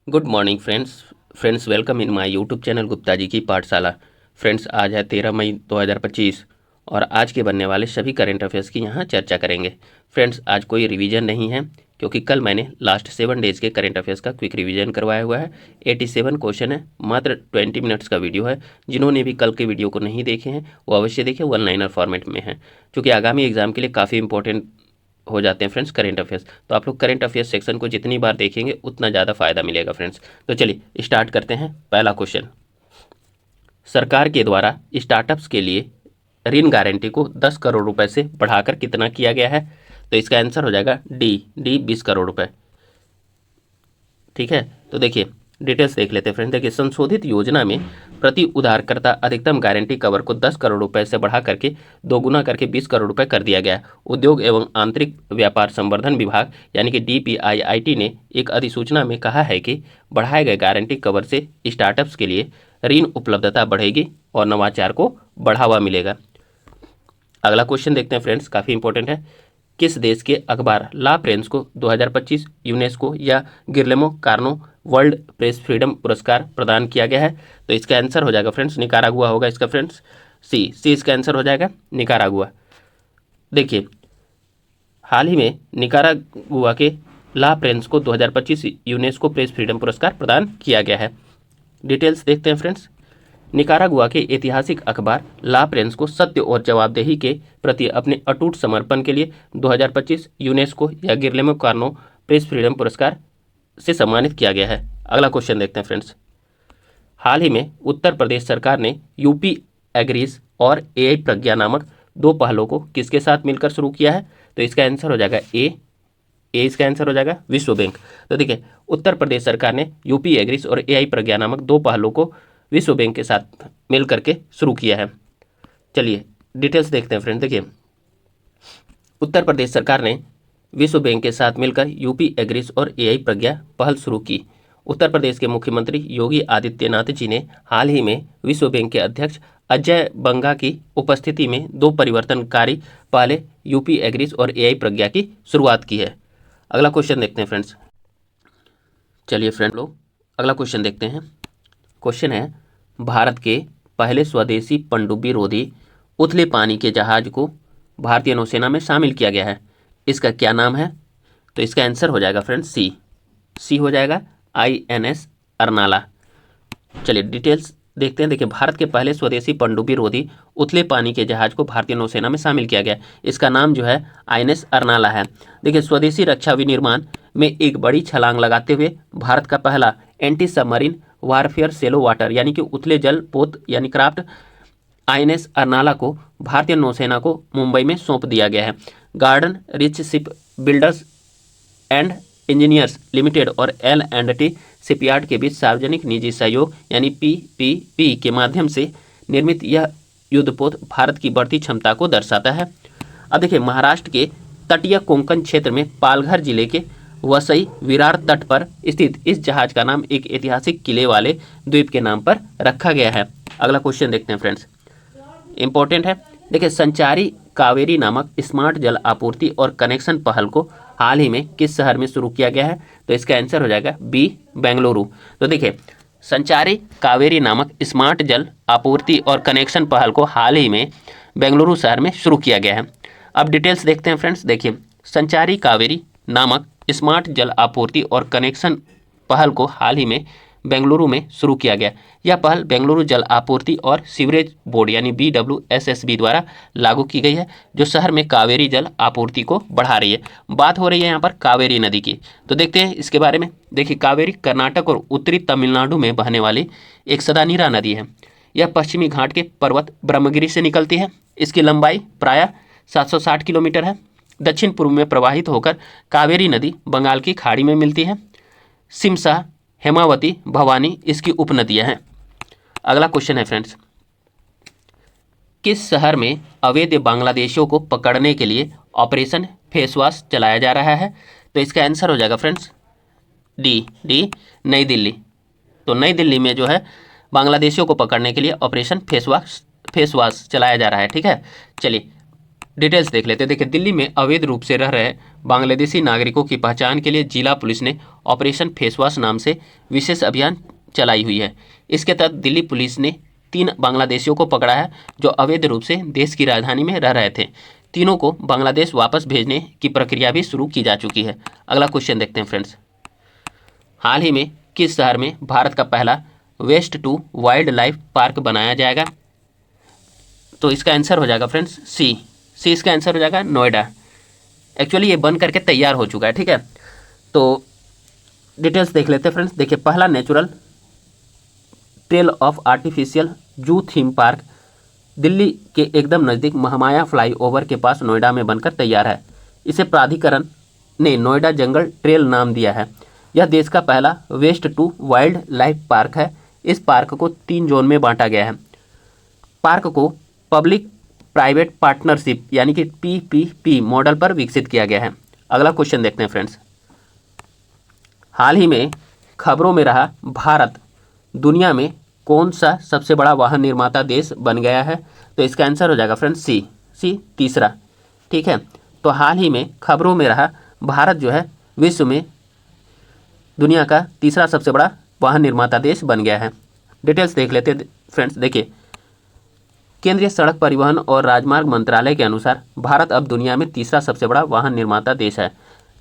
Good morning friends welcome in my YouTube channel Gupta ji की पाठशाला। Friends आज है 13 मई 2025 और आज के बनने वाले सभी करेंट अफेयर्स की यहाँ चर्चा करेंगे। फ्रेंड्स आज कोई रिवीजन नहीं है क्योंकि कल मैंने लास्ट 7 डेज़ के करेंट अफेयर्स का क्विक रिवीजन करवाया हुआ है। 87 क्वेश्चन है, मात्र 20 मिनट्स का वीडियो है। जिन्होंने भी कल के वीडियो को नहीं देखे हैं वो अवश्य देखें, वन लाइनर फॉर्मेट में है, क्योंकि आगामी एग्जाम के लिए काफ़ी इंपॉर्टेंट हो जाते हैं फ्रेंड्स करेंट अफेयर्स। तो आप लोग करेंट अफेयर्स सेक्शन को जितनी बार देखेंगे उतना ज़्यादा फायदा मिलेगा फ्रेंड्स। तो चलिए स्टार्ट करते हैं। पहला क्वेश्चन, सरकार के द्वारा स्टार्टअप्स के लिए ऋण गारंटी को 10 करोड़ रुपए से बढ़ाकर कितना किया गया है? तो इसका आंसर हो जाएगा डी 20 करोड़ रुपए। ठीक है, तो देखिए डिटेल्स देख लेते हैं फ्रेंड्स। देखिए संशोधित योजना में प्रति उधारकर्ता अधिकतम गारंटी कवर को 10 करोड़ रुपए से बढ़ा करके दोगुना करके 20 करोड़ रुपए कर दिया गया। उद्योग एवं आंतरिक व्यापार संवर्धन विभाग यानी कि DPIIT ने एक अधिसूचना में कहा है कि बढ़ाए गए गारंटी कवर से स्टार्टअप्स के लिए ऋण उपलब्धता बढ़ेगी और नवाचार को बढ़ावा मिलेगा। अगला क्वेश्चन देखते हैं फ्रेंड्स, काफ़ी इंपॉर्टेंट है। किस देश के अखबार ला प्रेंस को 2025 यूनेस्को या गिरलेमो कार्नो वर्ल्ड प्रेस फ्रीडम पुरस्कार प्रदान किया गया है? तो इसका आंसर हो जाएगा फ्रेंड्स निकारागुआ होगा इसका फ्रेंड्स। सी इसका आंसर हो जाएगा निकारागुआ। देखिए हाल ही में निकारागुआ के ला प्रेंस को 2025 यूनेस्को प्रेस फ्रीडम पुरस्कार प्रदान किया गया है। डिटेल्स देखते हैं फ्रेंड्स। निकारागुआ के ऐतिहासिक अखबार ला प्रेंस को सत्य और जवाबदेही के प्रति अपने अटूट समर्पण के लिए 2025 यूनेस्को या गिरलेमो कार्नो प्रेस फ्रीडम पुरस्कार से सम्मानित किया गया है। अगला क्वेश्चन देखते हैं फ्रेंड्स। हाल ही में उत्तर प्रदेश सरकार ने यूपी एग्रीज और AI प्रज्ञा नामक दो पहलों को किसके साथ मिलकर शुरू किया है? तो इसका आंसर हो जाएगा ए इसका आंसर हो जाएगा विश्व बैंक। तो देखिए उत्तर प्रदेश सरकार ने यूपी एग्रीज और AI प्रज्ञा नामक दो पहलों को विश्व बैंक के साथ मिल करके शुरू किया है। चलिए डिटेल्स देखते हैं फ्रेंड्स। देखिए उत्तर प्रदेश सरकार ने विश्व बैंक के साथ मिलकर यूपी एग्रीज और AI प्रज्ञा पहल शुरू की। उत्तर प्रदेश के मुख्यमंत्री योगी आदित्यनाथ जी ने हाल ही में विश्व बैंक के अध्यक्ष अजय बंगा की उपस्थिति में दो परिवर्तनकारी पहले यूपी एग्रीज और AI प्रज्ञा की शुरुआत की है। अगला क्वेश्चन देखते हैं फ्रेंड्स। चलिए फ्रेंड लोग अगला क्वेश्चन देखते हैं। क्वेश्चन है, भारत के पहले स्वदेशी पनडुब्बी रोधी उथले पानी के जहाज को भारतीय नौसेना में शामिल किया गया है, इसका क्या नाम है? तो इसका आंसर हो जाएगा फ्रेंड्स सी हो जाएगा INS अरनाला। चलिए डिटेल्स देखते हैं। देखिए भारत के पहले स्वदेशी पनडुब्बी रोधी उथले पानी के जहाज को भारतीय नौसेना में शामिल किया गया, इसका नाम जो है INS अरनाला है। देखिए स्वदेशी रक्षा विनिर्माण में एक बड़ी छलांग लगाते हुए भारत का पहला anti submarine warfare shallow water यानी कि उथले जल पोत यानी क्राफ्ट INS अरनाला को भारतीय नौसेना को मुंबई में सौंप दिया गया है। Garden rich ship builders and engineers limited और L&T शिपयार्ड के बीच सार्वजनिक निजी सहयोग यानी PPP के माध्यम से निर्मित यह युद्धपोत भारत की बढ़ती क्षमता को दर्शाता है। अब देखिए महाराष्ट्र के तटीय कोंकण क्षेत्र में पालघर जिले के वसई विरार तट पर स्थित इस जहाज का नाम एक ऐतिहासिक किले वाले द्वीप के नाम पर रखा गया है। अगला क्वेश्चन देखते हैं फ्रेंड्स, इंपॉर्टेंट है। देखिए संचारी कावेरी नामक स्मार्ट जल आपूर्ति और कनेक्शन पहल को हाल ही में किस शहर में शुरू किया गया है? तो इसका आंसर हो जाएगा B बेंगलुरु। तो देखिए संचारी कावेरी नामक स्मार्ट जल आपूर्ति और कनेक्शन पहल को हाल ही में बेंगलुरु शहर में शुरू किया गया है। अब डिटेल्स देखते हैं फ्रेंड्स। देखिए संचारी कावेरी नामक स्मार्ट जल आपूर्ति और कनेक्शन पहल को हाल ही में बेंगलुरु में शुरू किया गया। यह पहल बेंगलुरु जल आपूर्ति और सीवरेज बोर्ड यानी BWSSB द्वारा लागू की गई है, जो शहर में कावेरी जल आपूर्ति को बढ़ा रही है। बात हो रही है यहाँ पर कावेरी नदी की, तो देखते हैं इसके बारे में। देखिए कावेरी कर्नाटक और उत्तरी तमिलनाडु में बहने वाली एक सदानीरा नदी है। यह पश्चिमी घाट के पर्वत ब्रह्मगिरी से निकलती है। इसकी लंबाई प्रायः 760 किलोमीटर है। दक्षिण पूर्व में प्रवाहित होकर कावेरी नदी बंगाल की खाड़ी में मिलती है। सिमसा, हेमावती, भवानी इसकी उपनदियां हैं। अगला क्वेश्चन है फ्रेंड्स, किस शहर में अवैध बांग्लादेशियों को पकड़ने के लिए ऑपरेशन फेसवाश चलाया जा रहा है? तो इसका आंसर हो जाएगा फ्रेंड्स डी नई दिल्ली। तो नई दिल्ली में जो है बांग्लादेशियों को पकड़ने के लिए ऑपरेशन फेसवाश चलाया जा रहा है। ठीक है, चलिए डिटेल्स देख लेते हैं। देखिए, दिल्ली में अवैध रूप से रह रहे बांग्लादेशी नागरिकों की पहचान के लिए जिला पुलिस ने ऑपरेशन फेसवॉश नाम से विशेष अभियान चलाई हुई है। इसके तहत दिल्ली पुलिस ने 3 बांग्लादेशियों को पकड़ा है जो अवैध रूप से देश की राजधानी में रह रहे थे। तीनों को बांग्लादेश वापस भेजने की प्रक्रिया भी शुरू की जा चुकी है। अगला क्वेश्चन देखते हैं फ्रेंड्स। हाल ही में किस शहर में भारत का पहला waste to wildlife park बनाया जाएगा? तो इसका आंसर हो जाएगा फ्रेंड्स सी इसका आंसर हो जाएगा नोएडा। एक्चुअली ये बन करके तैयार हो चुका है, ठीक है। तो डिटेल्स देख लेते हैं फ्रेंड्स। देखिए, पहला नेचुरल ट्रेल ऑफ आर्टिफिशियल जू थीम पार्क दिल्ली के एकदम नज़दीक महामाया फ्लाईओवर के पास नोएडा में बनकर तैयार है। इसे प्राधिकरण ने नोएडा जंगल ट्रेल नाम दिया है। यह देश का पहला waste to wildlife park है। इस पार्क को 3 जोन में बांटा गया है। पार्क को पब्लिक प्राइवेट पार्टनरशिप यानी कि PPP मॉडल पर विकसित किया गया है। अगला क्वेश्चन देखते हैं फ्रेंड्स। हाल ही में खबरों में रहा भारत दुनिया में कौन सा सबसे बड़ा वाहन निर्माता देश बन गया है? तो इसका आंसर हो जाएगा फ्रेंड्स सी तीसरा, ठीक है। तो हाल ही में खबरों में रहा भारत जो है विश्व में दुनिया का तीसरा सबसे बड़ा वाहन निर्माता देश बन गया है। डिटेल्स देख लेते हैं फ्रेंड्स। देखिए, केंद्रीय सड़क परिवहन और राजमार्ग मंत्रालय के अनुसार भारत अब दुनिया में तीसरा सबसे बड़ा वाहन निर्माता देश है।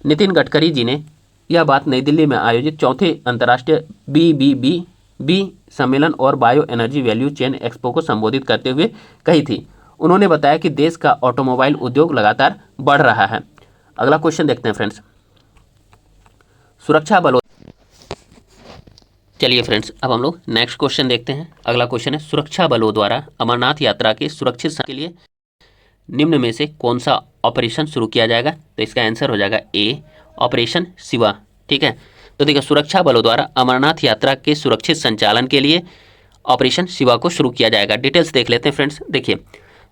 नितिन गडकरी जी ने यह बात नई दिल्ली में आयोजित चौथे अंतर्राष्ट्रीय BBB सम्मेलन और bio energy value chain expo को संबोधित करते हुए कही थी। उन्होंने बताया कि देश का ऑटोमोबाइल उद्योग लगातार बढ़ रहा है। अगला क्वेश्चन देखते हैं फ्रेंड्स। सुरक्षा बलों चलिए फ्रेंड्स, अब हम लोग नेक्स्ट क्वेश्चन देखते हैं। अगला क्वेश्चन है, सुरक्षा बलों द्वारा अमरनाथ यात्रा के सुरक्षित के लिए निम्न में से कौन सा ऑपरेशन शुरू किया जाएगा? तो इसका आंसर हो जाएगा ए ऑपरेशन शिवा, ठीक है। तो देखिए, सुरक्षा बलों द्वारा अमरनाथ यात्रा के सुरक्षित संचालन के लिए ऑपरेशन शिवा को शुरू किया जाएगा। डिटेल्स देख लेते हैं फ्रेंड्स। देखिए,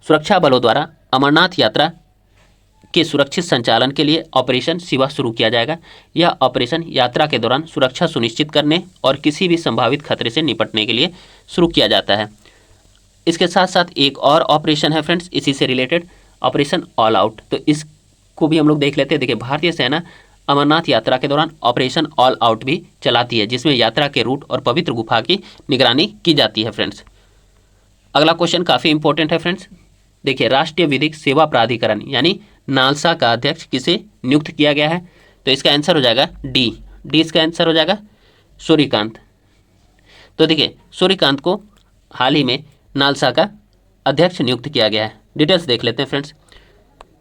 सुरक्षा बलों द्वारा अमरनाथ यात्रा के सुरक्षित संचालन के लिए ऑपरेशन शिवा शुरू किया जाएगा। यह ऑपरेशन यात्रा के दौरान सुरक्षा सुनिश्चित करने और किसी भी संभावित खतरे से निपटने के लिए शुरू किया जाता है। इसके साथ साथ एक और ऑपरेशन है फ्रेंड्स इसी से रिलेटेड, ऑपरेशन ऑल आउट। तो इसको भी हम लोग देख लेते हैं। देखिए, भारतीय सेना अमरनाथ यात्रा के दौरान ऑपरेशन ऑल आउट भी चलाती है, जिसमें यात्रा के रूट और पवित्र गुफा की निगरानी की जाती है फ्रेंड्स। अगला क्वेश्चन काफ़ी इंपॉर्टेंट है फ्रेंड्स। देखिए, राष्ट्रीय विधिक सेवा प्राधिकरण यानी नालसा का अध्यक्ष किसे नियुक्त किया गया है? तो इसका आंसर हो जाएगा डी इसका आंसर हो जाएगा सूर्यकांत। तो देखिए, सूर्यकांत को हाल ही में नालसा का अध्यक्ष नियुक्त किया गया है। डिटेल्स देख लेते हैं फ्रेंड्स।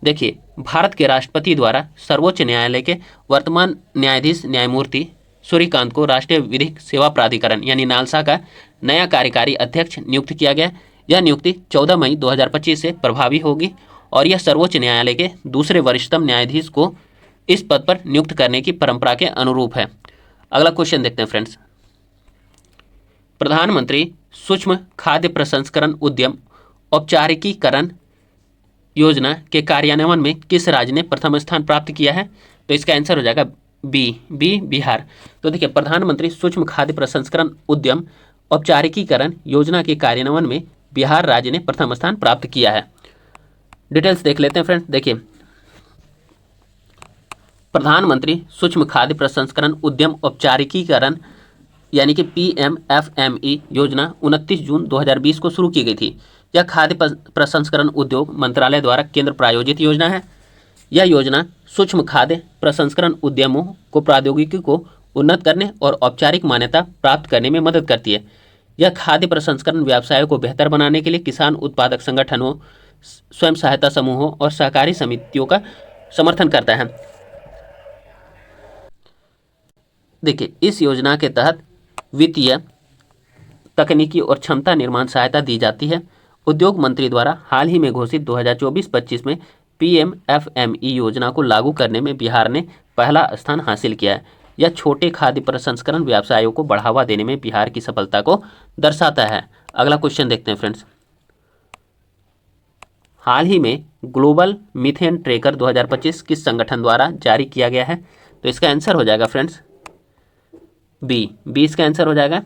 देखिए, भारत के राष्ट्रपति द्वारा सर्वोच्च न्यायालय के वर्तमान न्यायाधीश न्यायमूर्ति सूर्यकांत को राष्ट्रीय विधिक सेवा प्राधिकरण यानी नालसा का नया कार्यकारी अध्यक्ष नियुक्त किया गया। यह नियुक्ति 14 मई 2025 से प्रभावी होगी और यह सर्वोच्च न्यायालय के दूसरे वरिष्ठतम न्यायाधीश को इस पद पर नियुक्त करने की परंपरा के अनुरूप है। अगला क्वेश्चन देखते हैं फ्रेंड्स। प्रधानमंत्री सूक्ष्म खाद्य प्रसंस्करण उद्यम औपचारिकीकरण योजना के कार्यान्वयन में किस राज्य ने प्रथम स्थान प्राप्त किया है? तो इसका आंसर हो जाएगा बी बिहार। तो देखिए, प्रधानमंत्री सूक्ष्म खाद्य प्रसंस्करण उद्यम औपचारिकीकरण योजना के कार्यान्वयन में बिहार राज्य ने प्रथम स्थान प्राप्त किया है। डिटेल्स देख लेते हैं फ्रेंड्स। देखिए, प्रधानमंत्री सूक्ष्म खाद्य प्रसंस्करण उद्यम औपचारिकीकरण यानी कि PMFME योजना 29 जून 2020 को शुरू की गई थी। यह खाद्य प्रसंस्करण उद्योग मंत्रालय द्वारा केंद्र प्रायोजित योजना है। यह योजना सूक्ष्म खाद्य प्रसंस्करण उद्यमों को प्रौद्योगिकी को उन्नत करने और औपचारिक मान्यता प्राप्त करने में मदद करती है। यह खाद्य प्रसंस्करण व्यवसायों को बेहतर बनाने के लिए किसान उत्पादक संगठनों, स्वयं सहायता समूहों और सहकारी समितियों का समर्थन करता है। देखिए, इस योजना के तहत वित्तीय, तकनीकी और क्षमता निर्माण सहायता दी जाती है। उद्योग मंत्री द्वारा हाल ही में घोषित 2024-25 में PMFME योजना को लागू करने में बिहार ने पहला स्थान हासिल किया है। यह छोटे खाद्य प्रसंस्करण व्यवसायों को बढ़ावा देने में बिहार की सफलता को दर्शाता है। अगला क्वेश्चन देखते हैं फ्रेंड्स। हाल ही में ग्लोबल मीथेन ट्रैकर 2025 किस संगठन द्वारा जारी किया गया है? तो इसका आंसर हो जाएगा फ्रेंड्स बी इसका आंसर हो जाएगा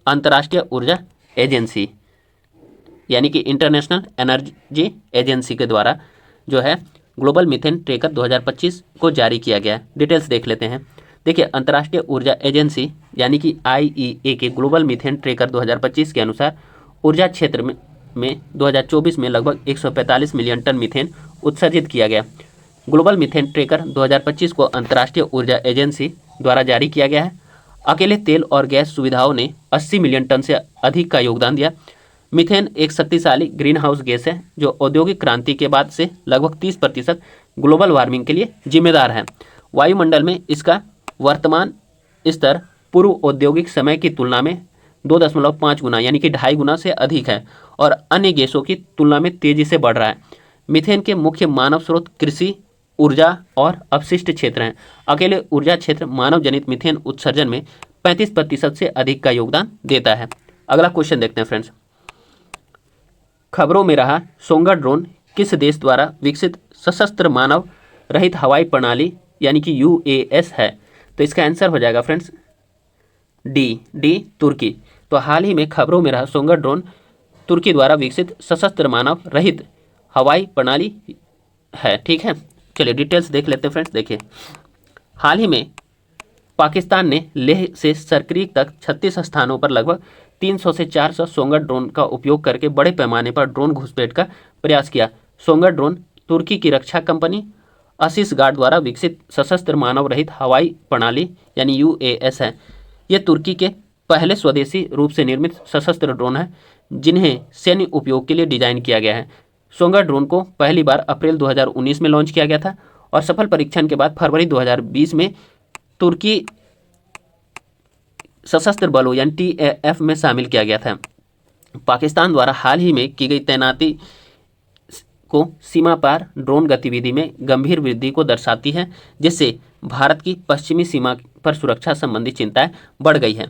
अंतर्राष्ट्रीय ऊर्जा एजेंसी यानी कि इंटरनेशनल एनर्जी एजेंसी के द्वारा जो है ग्लोबल मीथेन ट्रेकर 2025 को जारी किया गया है। डिटेल्स देख लेते हैं। देखिए, अंतर्राष्ट्रीय ऊर्जा एजेंसी यानी कि IEA के ग्लोबल मीथेन ट्रेकर 2025 के अनुसार ऊर्जा क्षेत्र में 2024 में लगभग 145 मिलियन टन मीथेन उत्सर्जित किया गया। ग्लोबल मीथेन ट्रेकर 2025 को अंतर्राष्ट्रीय ऊर्जा एजेंसी द्वारा जारी किया गया है। अकेले तेल और गैस सुविधाओं ने 80 मिलियन टन से अधिक का योगदान दिया। मीथेन एक शक्तिशाली ग्रीन हाउस गैस है जो औद्योगिक क्रांति के बाद से लगभग 30% ग्लोबल वार्मिंग के लिए जिम्मेदार है। वायुमंडल में इसका वर्तमान स्तर पूर्व औद्योगिक समय की तुलना में 2.5 गुना यानी कि 2.5 गुना से अधिक है और अन्य गैसों की तुलना में तेजी से बढ़ रहा है। मीथेन के मुख्य मानव स्रोत कृषि, ऊर्जा और अपशिष्ट क्षेत्र हैं। अकेले ऊर्जा क्षेत्र मानव जनित मीथेन उत्सर्जन में 35% से अधिक का योगदान देता है। अगला क्वेश्चन देखते हैं फ्रेंड्स। खबरों में रहा सोंगा ड्रोन किस देश द्वारा विकसित सशस्त्र मानव रहित हवाई प्रणाली यानी कि UAS है? तो इसका आंसर हो जाएगा फ्रेंड्स डी तुर्की। तो हाल ही में खबरों में रहा सोंगा ड्रोन तुर्की द्वारा विकसित सशस्त्र मानव रहित हवाई प्रणाली है। ठीक है, चलिए डिटेल्स देख लेते हैं फ्रेंड्स। देखिए, हाल ही में पाकिस्तान ने लेह से सरक्रीक तक 36 स्थानों पर लगभग 300 से 400 सोंगा ड्रोन का उपयोग करके बड़े पैमाने पर ड्रोन घुसपैठ का प्रयास किया। सोंगा ड्रोन तुर्की की रक्षा कंपनी असिस गार्ड द्वारा विकसित सशस्त्र मानव रहित हवाई प्रणाली यानी UAS है। ये तुर्की के पहले स्वदेशी रूप से निर्मित सशस्त्र ड्रोन है जिन्हें सैन्य उपयोग के लिए डिजाइन किया गया है। सोंगा ड्रोन को पहली बार अप्रैल 2019 में लॉन्च किया गया था और सफल परीक्षण के बाद फरवरी 2020 में तुर्की सशस्त्र बलों यानी TAF में शामिल किया गया था। पाकिस्तान द्वारा हाल ही में की गई तैनाती को सीमा पार ड्रोन गतिविधि में गंभीर वृद्धि को दर्शाती है, जिससे भारत की पश्चिमी सीमा पर सुरक्षा संबंधी चिंताएं बढ़ गई है।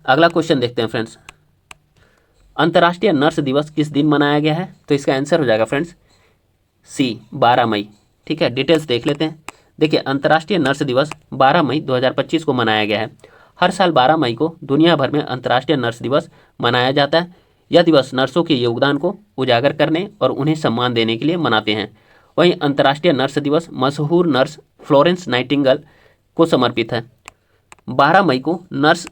अगला क्वेश्चन देखते हैं फ्रेंड्स। अंतर्राष्ट्रीय नर्स दिवस किस दिन मनाया गया है? तो इसका आंसर हो जाएगा फ्रेंड्स C 12 मई। ठीक है, डिटेल्स देख लेते हैं। देखिए, अंतर्राष्ट्रीय नर्स दिवस 12 मई 2025 को मनाया गया है। हर साल 12 मई को दुनिया भर में अंतर्राष्ट्रीय नर्स दिवस मनाया जाता है। यह दिवस नर्सों के योगदान को उजागर करने और उन्हें सम्मान देने के लिए मनाते हैं। वहीं अंतर्राष्ट्रीय नर्स दिवस मशहूर नर्स फ्लोरेंस नाइटिंगेल को समर्पित है। 12 मई को नर्स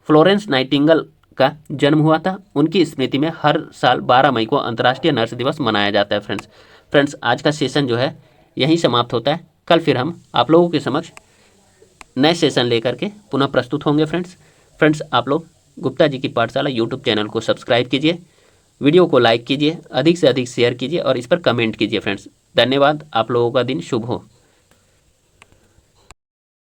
फ्लोरेंस नाइटिंगेल का जन्म हुआ था। उनकी स्मृति में हर साल 12 मई को अंतर्राष्ट्रीय नर्स दिवस मनाया जाता है। फ्रेंड्स आज का सेशन जो है यहीं समाप्त होता है। कल फिर हम आप लोगों के समक्ष नए सेशन लेकर के पुनः प्रस्तुत होंगे। फ्रेंड्स आप लोग गुप्ता जी की पाठशाला यूट्यूब चैनल को सब्सक्राइब कीजिए, वीडियो को लाइक कीजिए, अधिक से अधिक शेयर कीजिए और इस पर कमेंट कीजिए। फ्रेंड्स धन्यवाद। आप लोगों का दिन शुभ हो।